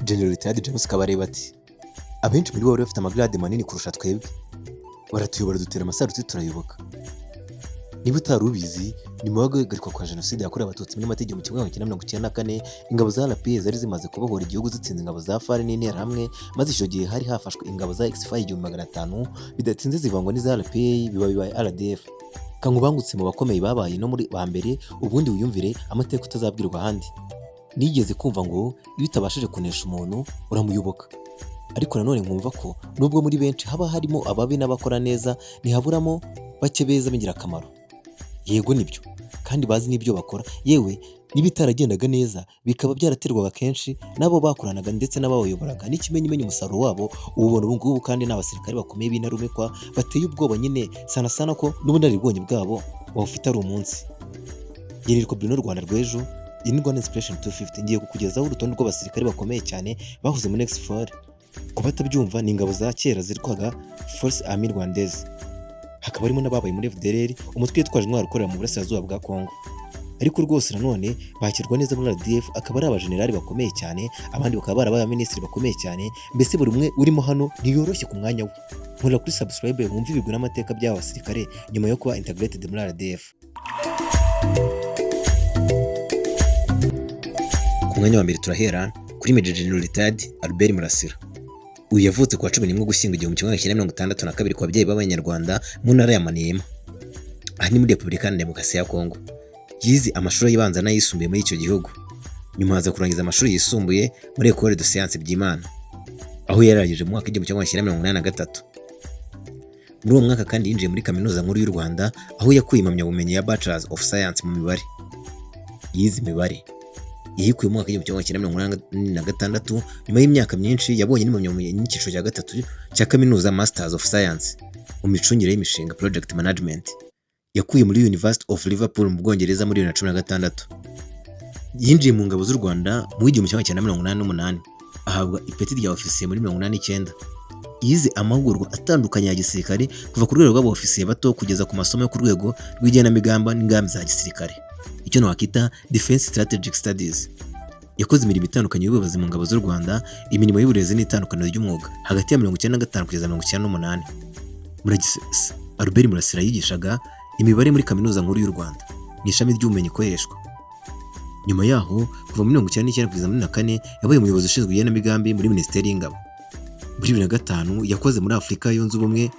General Retired James Kabarebe ati abenshi muri bo bari bafite amagrade manini kurusha twebwe, baratuyobora dutera amasaruti turayoboka. Niba utari ubizi, nyuma yo guhagarikwa kwa jenoside yakorewe abatutsi muri Mata 1994 ingabo za RPA zari zimaze kubohora igihugu zitsinze ingabo za FARC n'interahamwe, maze icyo gihe hari hafashwe ingabo za XFI 1500 bidatinze zivangwa n'iza RPA bibaye RDF. Kankubangutse mu bakomeye babaye no muri ba mbere, ubundi wiyumvire amateka utazabwirwa ahandi. Nigeze kumva ngo iyo utabashije kunesha umuntu uramuyoboka, ariko nanone nkumva ko nubwo muri benshi haba harimo ababi n'abakora neza, ntihaburamo bake beza b'ingirakamaro. Yego nibyo, kandi bazi n'ibyo bakora, yewe n'ibitaragendaga neza bikaba byaraterwaga kenshi nabo bakoranaga ndetse n'abayoboraga, n'ikimenyimenyi umusaruro wabo ubona ubu ngubu, kandi n'abasirikare bakomeye b'intarumikwa bateye ubwoba nyine sana ko n'ubunararibonye bwabo bawufite ari umunsi. Yerirwa Bruno Rwanda rw'ejo, iyi ni Rwanda Inspiration 250, ngiye kukugezaho urutonde rw'abasirikare bakomeye cyane bahoze muri X4. Ku batabyumva ni ingabo za kera zitwaga Force Armée Rwandaise, hakaba harimo n'ababaye muri FDLR, umutwe witwaje intwaro ukorera mu burasirazuba bwa Kongo. Ariko rwose nanone bakirwa neza muri RDF, akaba ari abajenerali bakomeye cyane, abandi bakaba barabaye abaminisitiri bakomeye cyane, mbese buri umwe urimo hano ntiyoroshye ku mwanya we. Nkurira kuri subscribe wumve ibigwi n'amateka by'aba basirikare nyuma yo kuba integrated muri RDF. Ku mwanya wa mbere turahera kuri Major General Retired Albert Murasira. Uyu yavutse ku wa 11 Ugushyingo 1962 ku babyeyi b'Abanyarwanda mu ntara ya Maniema, aha ni muri Repubulika ya Demokarasi ya Kongo. Yize amashuri y'ibanza n'ayisumbuye muri icyo gihugu, nyuma aza kurangiza amashuri yisumbuye muri École de Sciences Byimana, aho yarangije mu mwaka w'igihumbi kimwe magana cyenda 1983. Muri uwo mwaka kandi yinjiye muri Kaminuza Nkuru y'u Rwanda, aho yakuye impamyabumenyi ya Bachelor of Science mu mibare. Yize imibare yikuye mu mwaka w'igihumbi kimwe magana cyenda 1986, nyuma y'imyaka myinshi yabonye n'impamyabumenyi y'icyiciro cya gatatu cya Kaminuza Masters of Science mu micungire y'imishinga Project Management, yakuye muri University of Liverpool mu Bwongereza muri 2016. Yinjiye mu ngabo z'u Rwanda mu 1988, ahabwa ipeti rya ofisiye muri 1989. Yize amahugurwa atandukanye ya gisirikare kuva ku rwego rw'abofisiye bato kugeza ku masomo yo ku rwego rw'igenamigambi n'ingamba za gisirikare, icyo nawakita Defense Strategic Studies. Yakoze imirimo itandukanye y'ubuyobozi mu ngabo z'u Rwanda, imirimo y'uburezi n'itandukaniro ry'umwuga hagati ya 1995 kugeza 1998. Albert Murasira yigishaga imibare muri Kaminuza Nkuru y'u Rwanda mu ishami ry'ubumenyi ikoreshwa. Nyuma yaho kuva muri 1999 kugeza muri 2004 yabaye umuyobozi ushinzwe igenamigambi muri Minisiteri y'Ingabo. Muri 2005 yakoze muri Afurika yunze ubumwe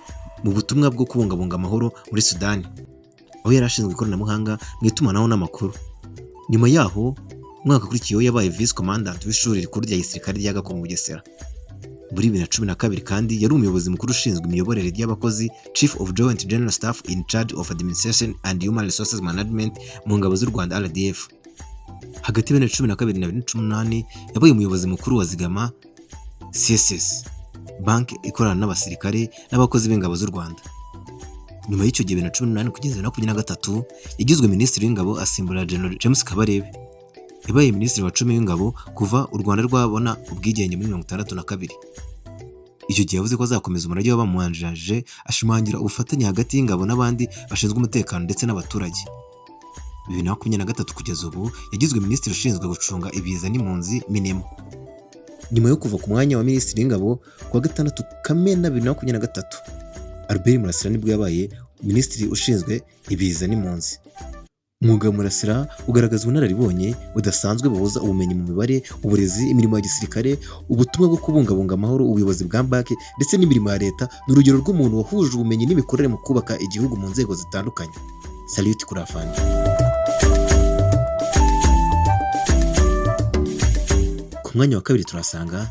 mu butumwa bwo kubungabunga amahoro muri Sudani, aho yari ashinzwe ikoranabuhanga mu itumanaho n'amakuru. Nyuma yaho umwaka ukurikiyeho yabaye Vice Commandant w'ishuri rikuru rya gisirikare rya Gako mu Bugesera. Muri 2012 kandi yari umuyobozi mukuru ushinzwe imiyoborere y'abakozi, Chief of Joint General Staff in charge of Administration and Human Resources Management mu ngabo z'u Rwanda RDF. Hagati ya 2012 na 2018 yabaye umuyobozi mukuru wa Zigama CSS, banki ikorana n'abasirikare n'abakozi b'ingabo z'u Rwanda. Nyuma y'icyo gihe 2018 kugeza 2023 yagizwe Minisitiri w'Ingabo asimbura General James Kabarebe. Yabaye Minisitiri wa 10 w'Ingabo kuva u Rwanda rwabona ubwigenge muri 1962. Icyo gihe yavuze ko azakomeza umurage w'abamuhanjirije, ashimangira ubufatanye hagati y'ingabo n'abandi bashinzwe umutekano ndetse n'abaturage. 2023 kugeza ubu yagizwe Minisitiri ushinzwe gucunga ibiza n'impunzi Minema. Nyuma yo kuva ku mwanya wa Minisitiri w'Ingabo ku wa 6 Kamena 2023, Albert Murasira nibwo yabaye Minisitiri ushinzwe ibiza n'impunzi. Umwuga wa Murasira ugaragaza ubunararibonye budasanzwe buhuza ubumenyi mu mibare, uburezi, imirimo ya gisirikare, ubutumwa bwo kubungabunga amahoro, ubuyobozi bwa banki ndetse n'imirimo ya leta. N'urugero rw'umuntu wahuje ubumenyi n'imikorere mu kubaka igihugu mu nzego zitandukanye. Salute kuri afande. Ku mwanya wa kabiri turasanga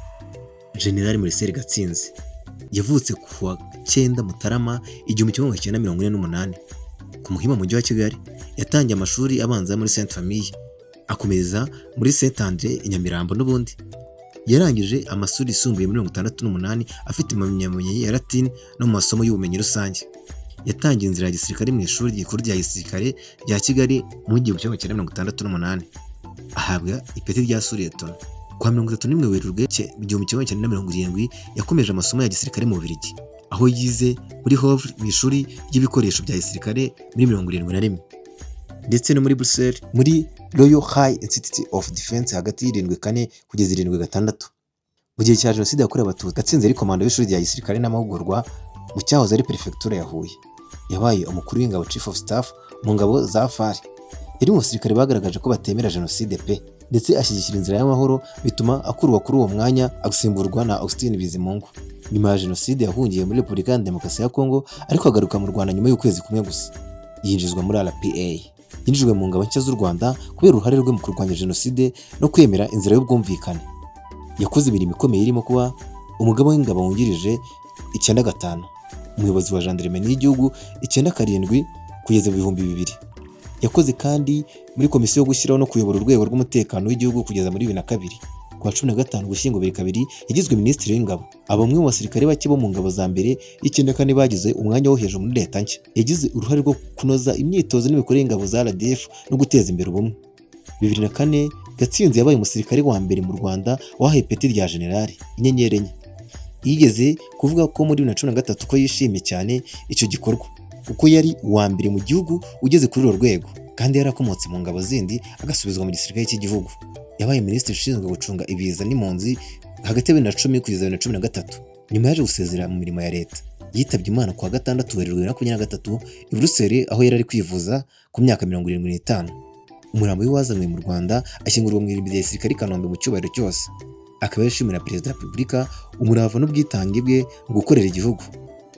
General Mureseri Gatsinzi. Yavutse ku wa 9 Mutarama 1948 ku Muhima mu mujyi wa Kigali. Yatangiye amashuri abanza muri Sainte Famille, akomeza muri Saint Andre i Nyamirambo n'ubundi. Yarangije amashuri yisumbuye muri 1968 afite impamyabumenyi ya Latin no mu masomo y'ubumenyi rusange. Yatangiye inzira ya gisirikare mu ishuri rikuru rya gisirikare rya Kigali mu 1968. Ahabwa ipeti rya Suretona. Kwa 31 Werurwe 1970 yakomeje amasomo ya gisirikare mu Bubiligi, aho yize muri Havre mu ishuri ry'ibikoresho bya gisirikare muri 71, ndetse no muri Bruxelles muri Royal High Institute of Defense hagati y'74 kugeza 76. Mu gihe cya jenoside yakorewe abatutsi, Gatsinzi yari komanda w'ishuri rya gisirikare n'amahugurwa mu cyahoze ari perefegitura ya Huye. Yabaye umukuru w'ingabo chief of staff mu ngabo za FAR. Yari mu basirikare bagaragaje ko batemera jenoside pe, ndetse ashyigikira inzira y'amahoro, bituma akurwa kuri uwo mwanya agusimburwa na Augustin Bizimungu. Nyuma ya jenoside yahungiye muri Repubulika ya Demokarasi ya Kongo, ariko agaruka mu Rwanda nyuma y'ukwezi kumwe gusa. Yinjizwa muri RPA. Yinjijwe mu ngabo nshya z'u Rwanda kubera uruhare rwe mu kurwanya jenoside no kwemera inzira y'ubwumvikane. Yakoze imirimo ikomeye irimo kuba umugaba w'ingabo wungirije 95, umuyobozi wa gendarmerie y'igihugu 97 kugeza mu 2000. Yakoze kandi muri komisiyo yo gushyiraho no kuyobora urwego rw'umutekano w'igihugu kugeza muri 2002. Kwa 15 Ugushyingo 2002 yagizwe minisitiri w'ingabo. Bamwe mu basirikare bake bo mu ngabo za mbere y'94 bagize umwanya wo hejuru muri leta nshya. Yagize uruhare rwo kunoza imyitozo n'imikorere y'ingabo za RDF no guteza imbere ubumwe. 2004 Gatsinzi yabaye umusirikare wa mbere mu Rwanda wahaye ipeti rya generali, inyenyeri enye. Yigeze kuvuga ko muri 2013 ko yishimiye cyane icyo gikorwa kuko yari uwa mbere mu gihugu ugeze kuri uru rwego, kandi yarakomotse mu ngabo zindi agasubizwa mu gisirikare cy'igihugu. Yabaye minisitiri ushinzwe gucunga ibiza n'impunzi hagati ya 2010 kugeza 2013. Nyuma yaje gusezera mu mirimo ya leta. Yitabye Imana kuwa 6 Werurwe 2023 i Buruseli, aho yari ari kwivuza ku myaka 75. Umurambo we wazanywe mu Rwanda ashyingurwa mu irimbi rya gisirikare i Kanombe mu cyubahiro cyose. Akaba yashimira Perezida wa Repubulika umurava n'ubwitange bwe mu gukorera igihugu.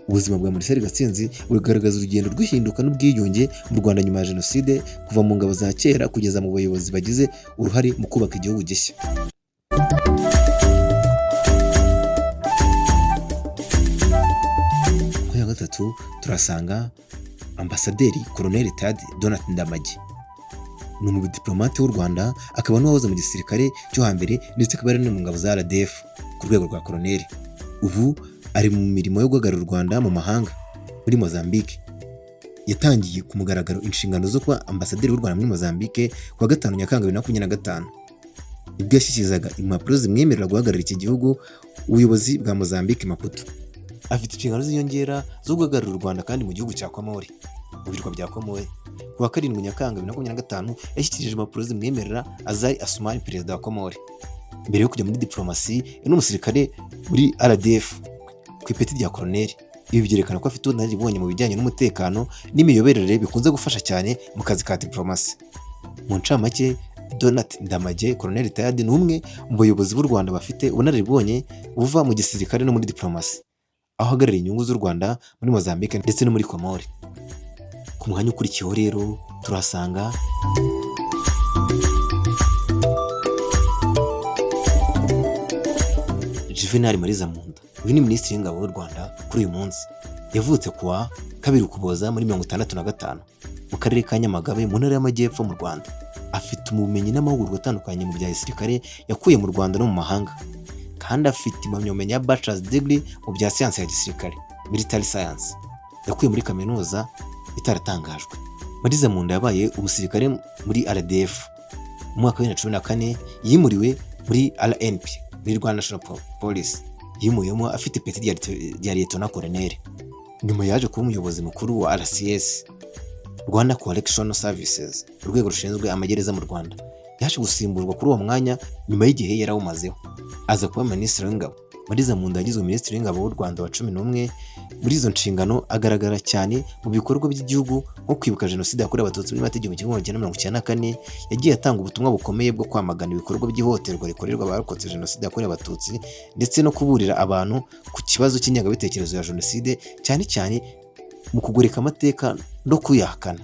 Ubuzima bwa Marcel Gatsinzi bugaragaza urugendo rw'ihinduka n'ubwiyunge mu Rwanda nyuma ya jenoside, kuva mu ngabo za kera kugeza mu bayobozi bagize uruhare mu kubaka igihugu gishya. Ku ya gatatu turasanga Ambasaderi Colonel Tad Donat Ndamage. Ni umudipolomate w'u Rwanda, akaba n'uwahoze mu gisirikare cyo hambere ndetse akaba ari no mu ngabo za RDF ku rwego rwa koloneli. Ubu ari mu mirimo yo guhagararira u Rwanda mu mahanga muri Mozambique. Yatangiye ku mugaragaro inshingano zo kuba ambasaderi w'u Rwanda muri Mozambique kuwa 5 Nyakanga 2025. Ibyo yashyikizaga impapuro zimwemerera guhagararira iki gihugu ubuyobozi bwa Mozambique Maputo. Afite inshingano z'inyongera zo guhagararira u Rwanda kandi mu gihugu cya Komori, mu birwa bya Komori. Kuwa 7 Nyakanga 2025 yashyikirije impapuro zimwemerera Azali Assoumani, perezida wa Komori. Mbere yo kujya muri diplomasi, n'umusirikare muri RDF ku ipeti rya koloneli. Ibi byerekana ko afite ubunararibonye mu bijyanye n'umutekano n'imiyoborere bikunze gufasha cyane mu kazi ka diplomasi. Mu ncamake, Donat Ndamage Colonel Tad ni umwe mu bayobozi b'u Rwanda bafite ubunararibonye buva mu gisirikare no muri diplomasi, aho ahagarariye inyungu z'u Rwanda muri Mozambique ndetse no muri Komori. Ku mwanya ukurikiyeho rero turasanga Juvenal Mariza Munda. Uyu ni minisitiri w'ingabo w'u Rwanda kuri uyu munsi. Yavutse kuwa 2 Ukuboza muri 1965 mu karere ka Nyamagabe mu ntara y'Amajyepfo mu Rwanda. Afite ubumenyi n'amahugurwa atandukanye mu bya gisirikare yakuye mu Rwanda no mu mahanga, kandi afite impamyabumenyi ya bachelor's degree mu bya siyansi ya gisirikare, military science, yakuye muri kaminuza itaratangajwe. Mariza Munda yabaye umusirikare muri RDF. Mu mwaka wa 2014 yimuriwe muri RNP, muri Rwanda National Police. Yimuyemo afite ipeti rya Lieutenant Colonel. Nyuma yaje kuba umuyobozi mukuru wa RCS, Rwanda Correctional Services, urwego rushinzwe amagereza mu Rwanda. Yaje gusimburwa kuri uwo mwanya nyuma y'igihe yari awumazeho. Aza kuba minisitiri w'ingabo. Mariza Munda yagizwe minisitiri w'ingabo w'u Rwanda wa 11. Muri izo nshingano agaragara cyane mu bikorwa by'igihugu nko kwibuka jenoside yakorewe abatutsi muri Mata 1994. Yagiye atanga ubutumwa bukomeye bwo kwamagana ibikorwa by'ihohoterwa rikorerwa abarokotse jenoside yakorewe abatutsi, ndetse no kuburira abantu ku kibazo cy'ingengabitekerezo ya jenoside, cyane cyane mu kugoreka amateka no kuyahakana.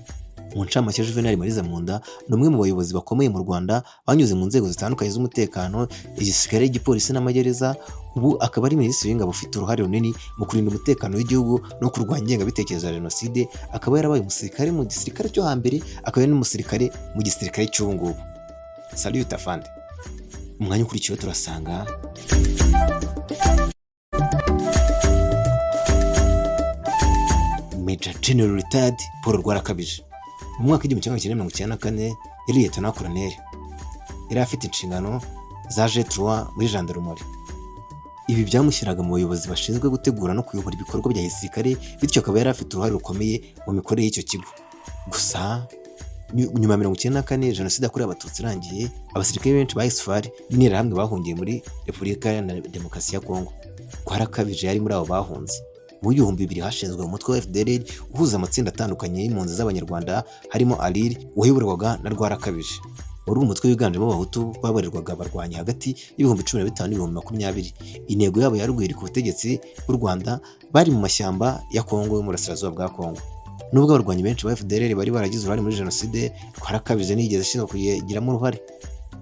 Mu ncamake, Juvenal Mariza Munda ni umwe mu bayobozi bakomeye mu Rwanda banyuze mu nzego zitandukanye z'umutekano, igisirikare, igipolisi n'amagereza. Ubu akaba ari minisitiri w'ingabo ufite uruhare runini mu kurinda umutekano w'igihugu no kurwanya ingengabitekerezo ya jenoside. Akaba yarabaye umusirikare mu gisirikare cyo hambere, akaba ari n'umusirikare mu gisirikare cy'ubu ngubu. Salut afande. Umwanya ukurikiyeho turasanga Major General Retired Paul Rwarakabije. Mu mwaka w'1994 yari Lieutenant Colonel. Yari afite inshingano za G3 muri gendarmerie. Ibi byamushyiraga mu bayobozi bashinzwe gutegura no kuyobora ibikorwa bya gisirikare, bityo akaba yari afite uruhare rukomeye mu mikorere y'icyo kigo. Gusa Nyuma ya 1994 jenoside yakorewe abatutsi irangiye, abasirikare benshi ba XFAR n'interahamwe bahungiye muri Repubulika Iharanira Demokarasi ya Kongo. Rwarakabije yari muri abo bahunze. Mu 2000 hashinzwe umutwe wa FDLR uhuza amatsinda atandukanye y'impunzi z'abanyarwanda, harimo ALIR wayoborwaga na Rwarakabije. Wari umutwe wiganjemo abahutu babarirwaga abarwanyi hagati y'ibihumbi 15 n'ibihumbi 20. Intego yabo yari uguhirika ubutegetsi bw'u Rwanda bari mu mashyamba ya Kongo yo mu burasirazuba bwa Kongo. Nubwo abarwanyi benshi ba FDLR bari baragize uruhare muri jenoside, Rwarakabije ntiyigeze ashinzwe kuyigiramo uruhare.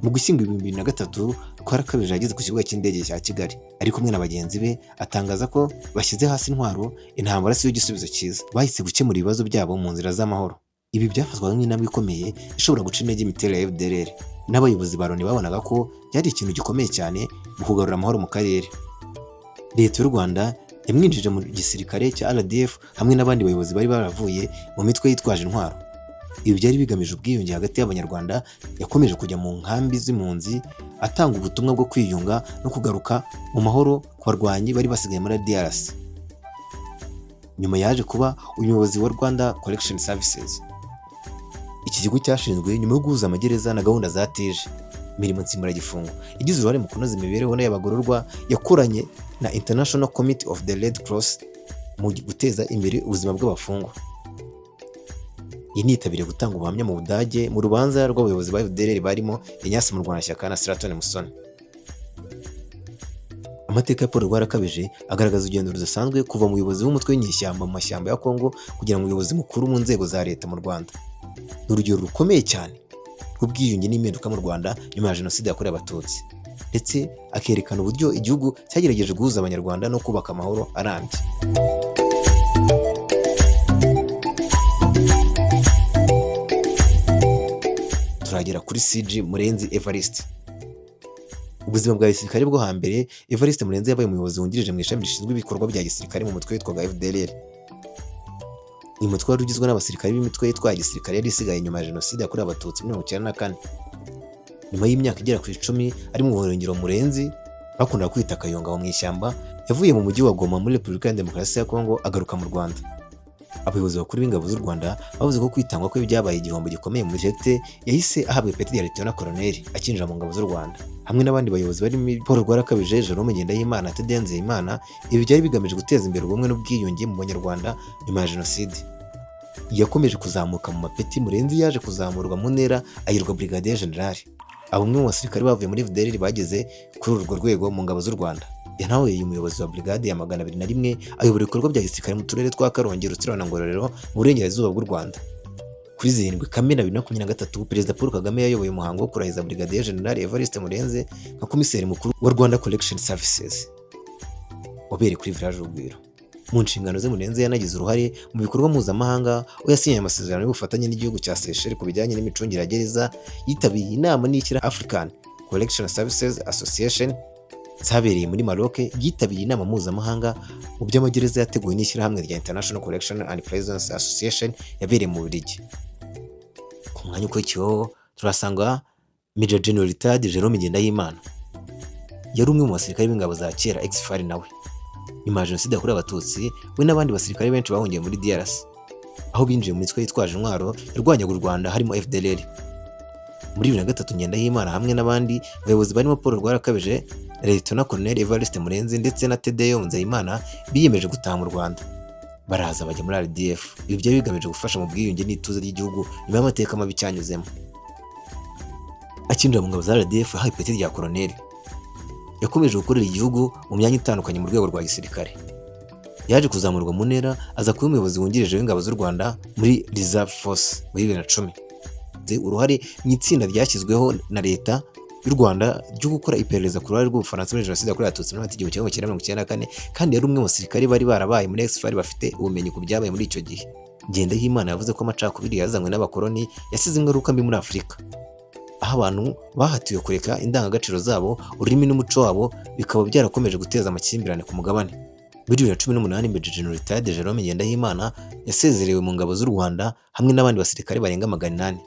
Mu Gushyingo 2003 Rwarakabije yageze ku kibuga cy'indege cya Kigali ari kumwe na bagenzi be, atangaza ko bashyize hasi intwaro, intambara si yo gisubizo cyiza, bahise gukemura ibibazo byabo mu nzira z'amahoro. Ibi byafatwaga nk'intambwe ikomeye ishobora guca intege imiterere ya FDLR, n'abayobozi ba Loni babonaga ko byari ikintu gikomeye cyane mu kugarura amahoro mu karere. Leta y'u Rwanda yamwinjije mu gisirikare cya RDF hamwe n'abandi bayobozi bari baravuye mu mitwe yitwaje intwaro. Ibi byari bigamije ubwiyunge hagati y'abanyarwanda. Yakomeje kujya mu nkambi z'impunzi atanga ubutumwa bwo kwiyunga no kugaruka mu mahoro ku barwanyi bari basigaye muri DRC. Nyuma yaje kuba umuyobozi wa Rwanda Correction Services. Iki kigo cyashinzwe nyuma yo guhuza amagereza na gahunda za TIJ, imirimo nsimburagifungo, igize uruhare mu kunoza imibereho y'abagororwa. Yakoranye na International Committee of the Red Cross mu guteza imbere ubuzima bw'abafungwa. Yanitabiriye gutanga ubuhamya mu Budage mu rubanza rw'abayobozi ba FDLR barimo Ignace Murwanashyaka na Straton Musoni. Amateka ya Paul Rwarakabije agaragaza urugendo rudasanzwe kuva mu buyobozi bw'umutwe w'inyeshyamba mu mashyamba ya Kongo kugera mu buyobozi mukuru mu nzego za leta mu Rwanda. Ni urugero rukomeye cyane rw'ubwiyunge n'impinduka mu Rwanda nyuma ya jenoside yakorewe abatutsi, ndetse akerekana uburyo igihugu cyagerageje guhuza abanyarwanda no kubaka amahoro arambye. Turagera kuri CG Murenzi Evariste. Ubuzima bwa gisirikare bwo hambere, Evariste Murenzi yabaye umuyobozi wungirije mu ishami rishinzwe ibikorwa bya gisirikare mu mutwe witwaga FDLR. Uyu mutwe wari ugizwe n'abasirikare b'imitwe yitwaye gisirikare yari isigaye nyuma ya jenoside yakorewe abatutsi muri 1994. Nyuma y'imyaka igera ku 10 ari mu buhungiro, Murenzi bakundaga kwita Kayonga mu ishyamba, yavuye mu mujyi wa Goma muri Repubulika ya Demokarasi ya Kongo agaruka mu Rwanda. Abayobozi bakuru b'ingabo z'u Rwanda bavuze ko kwitangwa kwe byabaye igihombo gikomeye mu jete. Yahise ahabwa ipeti rya Lieutenant Colonel akinjira mu ngabo z'u Rwanda hamwe n'abandi bayobozi barimo Paul Rwarakabije, Jerome Ngendahimana, Tede Nzeyimana. Ibi byari bigamije guteza imbere ubumwe n'ubwiyunge mu Banyarwanda nyuma ya jenoside. Yakomeje kuzamuka mu mapeti. Murenzi yaje kuzamurwa mu ntera ayirwa Brigadier General. Abamwe mu basirikare bavuye muri FDLR bageze kuri urwo rwego mu ngabo z'u Rwanda. Yanawe umuyobozi wa brigade ya 201 ayobora ibikorwa bya gisirikare mu turere twa Karongi, Rutsiro na Ngororero mu burengerazuba bw'u Rwanda. Kuri 7 Kamena 2023 Perezida Paul Kagame yayoboye umuhango wo kurahiza Brigadier General Evariste Murenzi nka komiseri mukuru wa Rwanda Correction Services wabereye kuri Village Urugwiro. Mu nshingano ze, Murenzi yanagize uruhare mu bikorwa mpuzamahanga, aho yasinye amasezerano y'ubufatanye n'igihugu cya Seychelles ku bijyanye n'imicungire ya gereza. Yitabiriye inama n'ishyira African Correction Services Association zabereye muri Maroc. Yitabiriye inama mpuzamahanga mu by'amagereza yateguwe n'ishyirahamwe rya International Correction and Prisons Association yabereye mu Bubiligi. Ku mwanya ukurikiyeho turasanga Major General Retired Jerome Ngendahimana. Yari umwe mu basirikare b'ingabo za kera XFAR nawe. Nyuma ya jenoside yakorewe abatutsi, we n'abandi basirikare benshi bahungiye muri DRC, aho binjiye mu mitwe yitwaje intwaro yarwanyaga u Rwanda harimo FDLR. Muri 2003 Ngendahimana hamwe n'abandi bayobozi barimo Paul Rwarakabije, Lieutenant Colonel Evariste Murenzi ndetse na Tede Nzeyimana biyemeje gutaha mu Rwanda. Baraza bajya muri RDF. Ibi byari bigamije gufasha mu bwiyunge n'ituze ry'igihugu nyuma y'amateka mabi cyanyuzemo. Akinjira mu ngabo za RDF hayi ipeti rya Colonel. Yakomeje gukorera igihugu mu myanya itandukanye mu rwego rwa gisirikare. Yaje kuzamurwa mu ntera aza kuba umuyobozi wungirije w'ingabo z'u Rwanda muri Reserve Force muri 2010. Uruhare mu itsinda ryashyizweho na leta y'u Rwanda ryo gukora iperereza ku ruhare rw'Ubufaransa muri jenoside yakorewe abatutsi mu 1994, kandi yari umwe mu basirikare bari barabaye muri XFAR bafite ubumenyi ku byabaye muri icyo gihe. Ngendahimana yavuze ko amacakubiri yazanywe n'abakoloni yasize ingaruka mbi muri Afurika, aho abantu bahatiwe kureka indangagaciro zabo, ururimi n'umuco wabo, bikaba byarakomeje guteza amakimbirane ku mugabane. Muri 2018 Major General Retired Jerome Ngendahimana yasezerewe mu ngabo z'u Rwanda hamwe n'abandi basirikare barenga 800.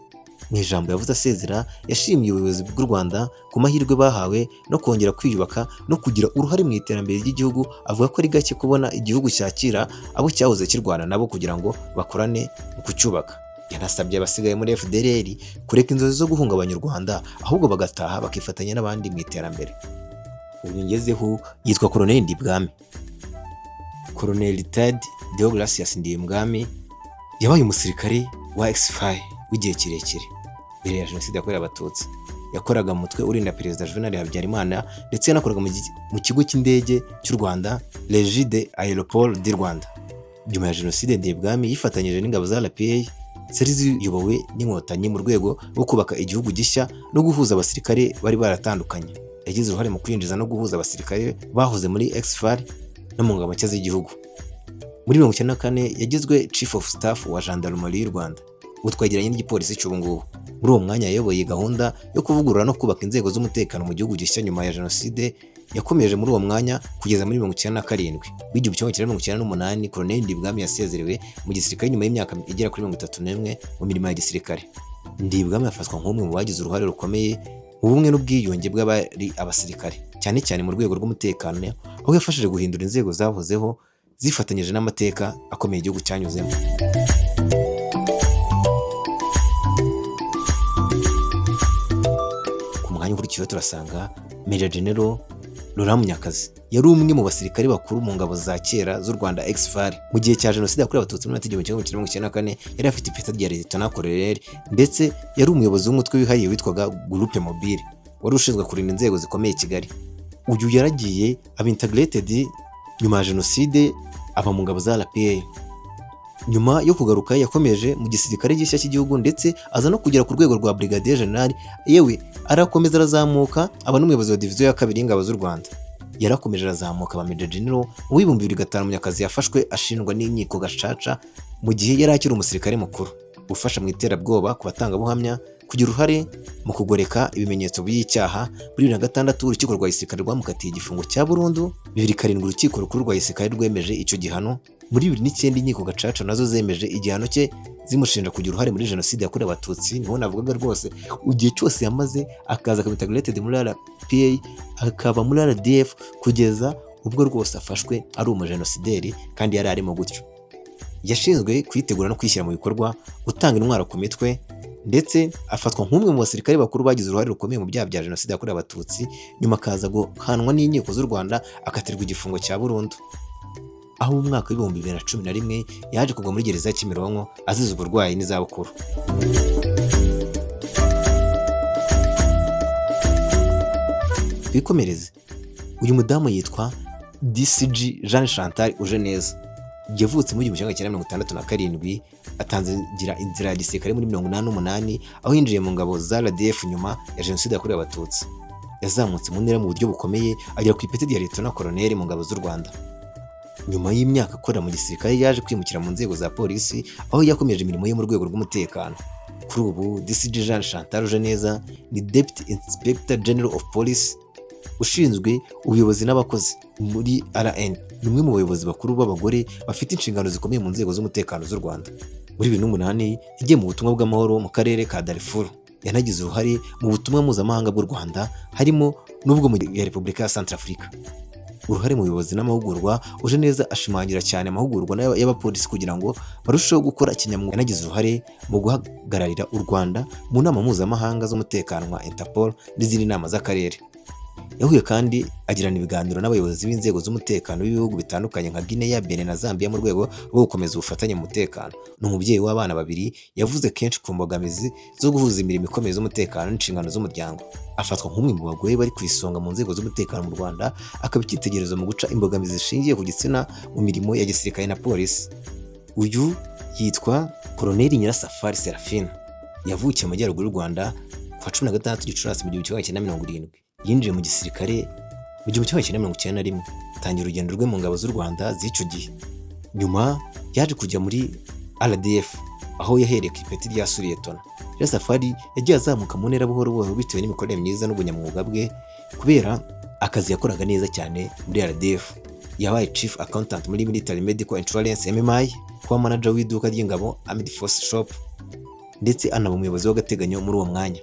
Mu ijambo yavuze asezera, yashimiye ubuyobozi bw'u Rwanda ku mahirwe bahawe no kongera kwiyubaka no kugira uruhare mu iterambere ry'igihugu. Avuga ko ari gake kubona igihugu cyakira abo cyahoze kirwana nabo kugira ngo bakorane mu kucyubaka. yanasabye abasigaye muri FDLR kureka inzozi zo guhungabanya u Rwanda ahubwo bagataha bakifatanya n'abandi mu iterambere. Uyu ngezeho yitwa Colonel Ndibwami. Colonel Retired Deogratias Ndibwami yabaye umusirikare wa Exfile w'igihe kirekire mbere ya Jenoside yakorewe Abatutsi. Yakoraga mu mutwe urinda Perezida Juvenal Habyarimana ndetse yanakoraga mu kigo cy'indege cy'u Rwanda Régie des Aéroports du Rwanda. Nyuma ya Jenoside Ndibwami yifatanyije n'ingabo za RPA zari ziyobowe n'inkotanyi mu rwego rwo kubaka igihugu gishya no guhuza abasirikare bari baratandukanye. Yagize uruhare mu kwinjiza no guhuza abasirikare bahoze muri Exfile no mu ngabo nshya z'igihugu. Muri 1994 yagizwe Chief of Staff wa Gendarmerie y'u Rwanda, utwegeranye n'igipolisi cy'ubu ngubu. Muri uwo mwanya yayoboye gahunda yo kuvugurura no kubaka inzego z'umutekano mu gihugu gishya. Nyuma ya Jenoside yakomeje muri uwo mwanya kugeza muri 1997. W'igihumbi kimwe 1998 Colonel Ndibwami yasezerewe mu gisirikare nyuma y'imyaka igera kuri 31 mu mirimo ya gisirikare. Ndibwami afatwa nk'umwe mu bagize uruhare rukomeye mu bumwe n'ubwiyunge bw'abari abasirikare, cyane cyane mu rwego rw'umutekano, aho yafashije guhindura inzego zahozeho zifatanyije n'amateka akomeye igihugu cyanyuzemo. Ku mwanya ukurikiyeho turasanga Major General Laurent Munyakazi. Yari umwe mu basirikare bakuru mu ngabo za kera z'u Rwanda Exfile. Mu gihe cya Jenoside yakorewe Abatutsi muri 1994 yari afite ipeta rya Lieutenant Colonel ndetse yari umuyobozi w'umutwe wihariye witwaga Groupe Mobile wari ushinzwe kurinda inzego zikomeye i Kigali. Uyu yaragiye aba integrated nyuma ya Jenoside aba mu ngabo za RPA. Nyuma yo kugaruka yakomeje mu gisirikare gishya cy'igihugu ndetse aza no kugera ku rwego rwa Brigadier General, yewe arakomeza arazamuka aba n'umuyobozi wa diviziyo ya kabiri y'ingabo z'u Rwanda. Yarakomeje arazamuka aba Major General. Mu 2005 Munyakazi yafashwe ashinjwa n'inkiko gacaca mu gihe yari akiri umusirikare mukuru, gufasha mu iterabwoba ku batangabuhamya, kugira uruhare mu kugoreka ibimenyetso by'icyaha. Muri 2006 urukiko rwa gisirikare rwamukatiye igifungo cya burundu. 2007 urukiko rukuru rwa gisirikare rwemeje icyo gihano. Muri 2009 inkiko gacaca nazo zemeje igihano cye zimushinja kugira uruhare muri Jenoside yakorewe Abatutsi. Niho navugaga rwose igihe cyose yamaze akaza akaba integrated muri RPA akaba muri RDF kugeza ubwo rwose afashwe ari umujenosideri kandi yari arimo gutyo. Yashinzwe kwitegura no kwishyira mu bikorwa, gutanga intwaro ku mitwe, ndetse afatwa nk'umwe mu basirikare bakuru bagize uruhare rukomeye mu byaha bya Jenoside yakorewe Abatutsi. Nyuma akaza guhanwa n'inkiko z'u Rwanda akatirwa igifungo cya burundu, aho mu mwaka w'ibihumbi 2011 yaje kugwa muri gereza ya Kimironko azize uburwayi n'izabukuru. Bikomereze, uyu mudamu yitwa DCG Jean Chantal Ujeneza. Yavutse mu 1967, atangira inzira ya gisirikare muri 1988 aho yinjiye mu ngabo za RDF nyuma ya Jenoside yakorewe Abatutsi. Yazamutse mu ntera mu buryo bukomeye agera ku ipeti rya Lieutenant Colonel mu ngabo z'u Rwanda. Nyuma y'imyaka akorera mu gisirikare yaje kwimukira mu nzego za polisi aho yakomeje imirimo ye mu rwego rw'umutekano. Kuri ubu DCG Jean Chantal Ujeneza ni Deputy Inspector General of Police ushinzwe ubuyobozi n'abakozi muri RN. Ni umwe mu bayobozi bakuru b'abagore bafite inshingano zikomeye mu nzego z'umutekano z'u Rwanda. Muri 2008 yagiye mu butumwa bw'amahoro mu karere ka Darfur. Yanagize uruhare mu butumwa mpuzamahanga bw'u Rwanda harimo n'ubwo mu Repubulika ya Centrafrica. Uruhare mu buyobozi n'amahugurwa, Ujeneza ashimangira cyane amahugurwa y'abapolisi kugira ngo barusheho gukora kinyamwuga. Yanagize uruhare mu guhagararira u Rwanda mu nama mpuzamahanga z'umutekano nka Interpol n'izindi nama z'akarere. Yahuye kandi agirana ibiganiro n'abayobozi b'inzego z'umutekano b'ibihugu bitandukanye nka Guinea, Benin na Zambia mu rwego rwo gukomeza ubufatanye mu mutekano. Ni umubyeyi w'abana babiri. Yavuze kenshi ku mbogamizi zo guhuza imirimo ikomeye z'umutekano n'inshingano z'umuryango. Afatwa nk'umwe mu bagore bari ku isonga mu nzego z'umutekano mu Rwanda, akaba icyitegererezo mu guca imbogamizi zishingiye ku gitsina mu mirimo ya gisirikare na polisi. Uyu yitwa Colonel Nyirasafari Seraphine. Yavukiye mu majyaruguru y'u Rwanda ku wa 16 Gicurasi mu 1970. Yinjiye mu gisirikare mu 1991, atangira urugendo rwe mu ngabo z'u Rwanda z'icyo gihe. Nyuma yaje kujya muri RDF aho yahereye ku ipeti rya Sulietona. Nyirasafari yagiye azamuka mu ntera buhoro buhoro bitewe n'imikorere myiza n'ubunyamwuga bwe kubera akazi yakoraga neza cyane muri RDF. Yabaye Chief Accountant muri Military Medical Insurance MMI, kuba manager w'iduka ry'ingabo Armed Force Shop, ndetse anaba umuyobozi w'agateganyo muri uwo mwanya.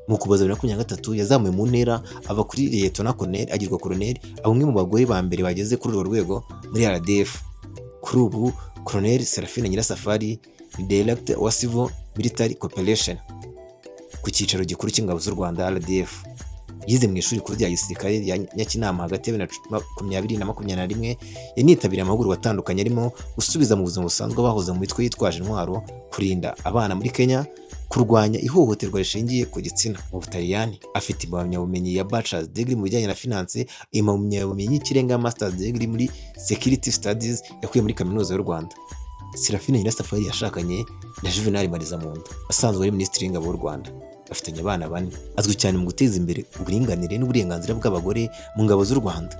Mu Ukuboza 2023 yazamuye mu ntera ava kuri Lieutenant Colonel agirwa Colonel, abumwe mu bagore ba mbere bageze kuri urwo rwego muri RDF. Kuri ubu Colonel Seraphine Nyirasafari ni Director wa Civil Military Cooperation ku cyicaro gikuru cy'ingabo z'u Rwanda RDF. Yize mu ishuri rikuru rya gisirikare rya Nyakinama hagati ya 2020 na 2021. Yanitabiriye amahugurwa atandukanye arimo gusubiza mu buzima busanzwe bahoze mu mitwe yitwaje intwaro, kurinda abana muri Kenya, kurwanya ihohoterwa rishingiye ku gitsina mu Butaliyani. Afite impamyabumenyi ya Bachelor's Degree mu bijyanye na finance, impamyabumenyi y'ikirenga ya Master's Degree muri Security Studies yakuye muri Kaminuza y'u Rwanda. Serafina Nyirasafari yashakanye na Juvenal Marizamunda, asanzwe ari Minisitiri w'Ingabo w'u Rwanda. Bafitanye abana 4. Azwi cyane mu guteza imbere uburinganire n'uburenganzira bw'abagore mu ngabo z'u Rwanda,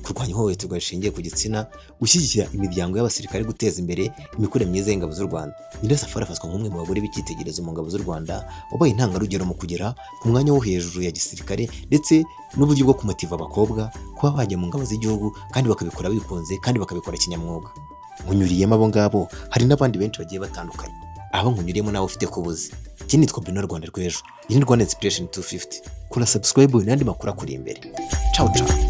kurwanya ihohoterwa rishingiye ku gitsina, gushyigikira imiryango y'abasirikare, guteza imbere imikorere myiza y'ingabo z'u Rwanda. Nyirasafari afatwa nk'umwe mu bagore b'icyitegererezo mu ngabo z'u Rwanda, wabaye intangarugero mu kugera ku mwanya wo hejuru ya gisirikare, ndetse n'uburyo bwo kumotiva abakobwa kuba bajya mu ngabo z'igihugu kandi bakabikora bikunze kandi bakabikora kinyamwuga. Nkunyuriyemo abo ngabo hari n'abandi benshi bagiye batandukanye. Abo nkunyuriyemo nawe ufite kubuzi. Iki nitwa Bruno Rwanda rw'ejo. Iyi ni Rwanda Inspiration 250. Kora subscribe n'andi makuru akuri imbere. Ciao ciao.